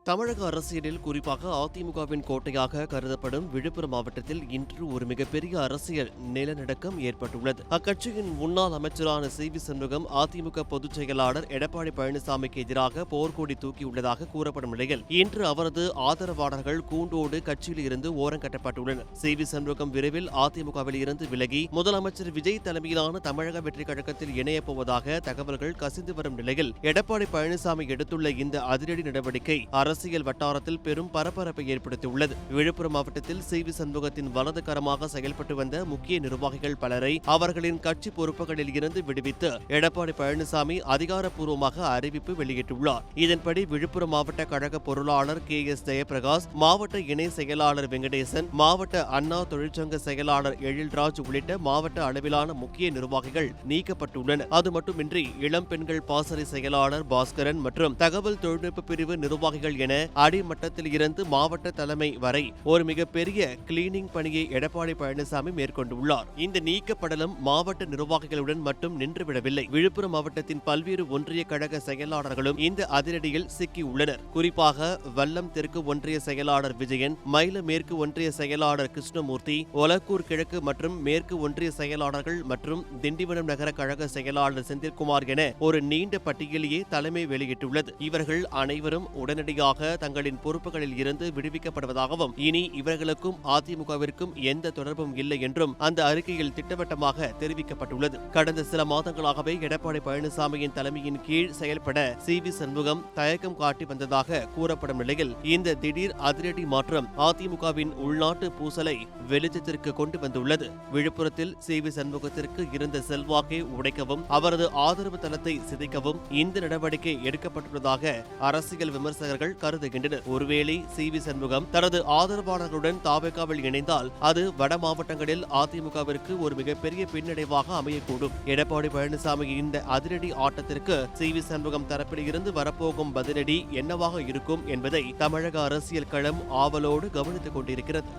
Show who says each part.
Speaker 1: தமிழக அரசியலில் குறிப்பாக அதிமுகவின் கோட்டையாக கருதப்படும் விழுப்புரம் மாவட்டத்தில் இன்று ஒரு மிகப்பெரிய அரசியல் நிலநடுக்கம் ஏற்பட்டுள்ளது. அக்கட்சியின் முன்னாள் அமைச்சரான சி.வி. சண்முகம் அதிமுக பொதுச் செயலாளர் எடப்பாடி பழனிசாமிக்கு எதிராக போர்க்கொடி தூக்கியுள்ளதாக கூறப்படும் நிலையில் இன்று அவரது ஆதரவாளர்கள் கூண்டோடு கட்சியில் இருந்து ஓரங்கட்டப்பட்டுள்ளனர். சி.வி. சண்முகம் விரைவில் அதிமுகவில் இருந்து விலகி முதலமைச்சர் விஜய் தலைமையிலான தமிழக வெற்றிக் கழகத்தில் இணையப் போவதாக தகவல்கள் கசிந்து வரும் நிலையில் எடப்பாடி பழனிசாமி எடுத்துள்ள இந்த அதிரடி நடவடிக்கை அரசியல் வட்டாரத்தில் பெரும் பரபரப்பை ஏற்படுத்தியுள்ளது. விழுப்புரம் மாவட்டத்தில் சி.வி. சண்முகத்தின் வலது கரமாக செயல்பட்டு வந்த முக்கிய நிர்வாகிகள் பலரை அவர்களின் கட்சி பொறுப்புகளில் இருந்து விடுவித்து எடப்பாடி பழனிசாமி அதிகாரப்பூர்வமாக அறிவிப்பு வெளியிட்டுள்ளார். இதன்படி விழுப்புரம் மாவட்ட கழக பொருளாளர் கே.எஸ். ஜெயபிரகாஷ், மாவட்ட இணை செயலாளர் வெங்கடேசன், மாவட்ட அண்ணா தொழிற்சங்க செயலாளர் எழில்ராஜ் உள்ளிட்ட மாவட்ட அளவிலான முக்கிய நிர்வாகிகள் நீக்கப்பட்டுள்ளனர். அது மட்டுமின்றி இளம் பெண்கள் பாசறை செயலாளர் பாஸ்கரன் மற்றும் தகவல் தொழில்நுட்ப பிரிவு நிர்வாகிகள் என அடிமட்டத்தில் இருந்து மாவட்ட தலைமை வரை ஒரு மிகப்பெரிய கிளீனிங் பணியை எடப்பாடி பழனிசாமி மேற்கொண்டுள்ளார். இந்த நீக்கப்படலும் மாவட்ட நிர்வாகிகளுடன் மட்டும் நின்றுவிடவில்லை. விழுப்புரம் மாவட்டத்தின் பல்வேறு ஒன்றிய கழக செயலாளர்களும் இந்த அதிரடியில் சிக்கியுள்ளனர். குறிப்பாக வல்லம் தெற்கு ஒன்றிய செயலாளர் விஜயன், மயில மேற்கு ஒன்றிய செயலாளர் கிருஷ்ணமூர்த்தி, ஒலக்கூர் கிழக்கு மற்றும் மேற்கு ஒன்றிய செயலாளர்கள் மற்றும் திண்டிவனம் நகர கழக செயலாளர் செந்தில்குமார் என ஒரு நீண்ட பட்டியலையே தலைமை வெளியிட்டுள்ளது. இவர்கள் அனைவரும் உடனடியாக தங்களின் பொறுப்புகளில் இருந்து விடுவிக்கப்படுவதாகவும் இனி இவர்களுக்கும் அதிமுகவிற்கும் எந்த தொடர்பும் இல்லை என்றும் அந்த அறிக்கையில் திட்டவட்டமாக தெரிவிக்கப்பட்டுள்ளது. கடந்த சில மாதங்களாகவே எடப்பாடி பழனிசாமியின் தலைமையின் கீழ் செயல்பட சி.வி. சண்முகம் தயக்கம் காட்டி வந்ததாக கூறப்படும் நிலையில் இந்த திடீர் அதிரடி மாற்றம் அதிமுகவின் உள்நாட்டு பூசலை வெளிச்சத்திற்கு கொண்டு வந்துள்ளது. விழுப்புரத்தில் சி.வி. சண்முகத்திற்கு இருந்த செல்வாக்கை உடைக்கவும் அவரது ஆதரவு தளத்தை சிதைக்கவும் இந்த நடவடிக்கை எடுக்கப்பட்டுள்ளதாக அரசியல் விமர்சகர்கள் கருதுகின்றனர். ஒருவேளை சி.வி. சண்முகம் தனது ஆதரவாளர்களுடன் தாவேகாவில் இணைந்தால் அது வட மாவட்டங்களில் அதிமுகவிற்கு ஒரு மிகப்பெரிய பின்னடைவாக அமையக்கூடும். எடப்பாடி பழனிசாமி இந்த அதிரடி ஆட்டத்திற்கு சி.வி. சண்முகம் தரப்பில் இருந்து வரப்போகும் பதிலடி என்னவாக இருக்கும் என்பதை தமிழக அரசியல் களம் ஆவலோடு கவனித்துக் கொண்டிருக்கிறது.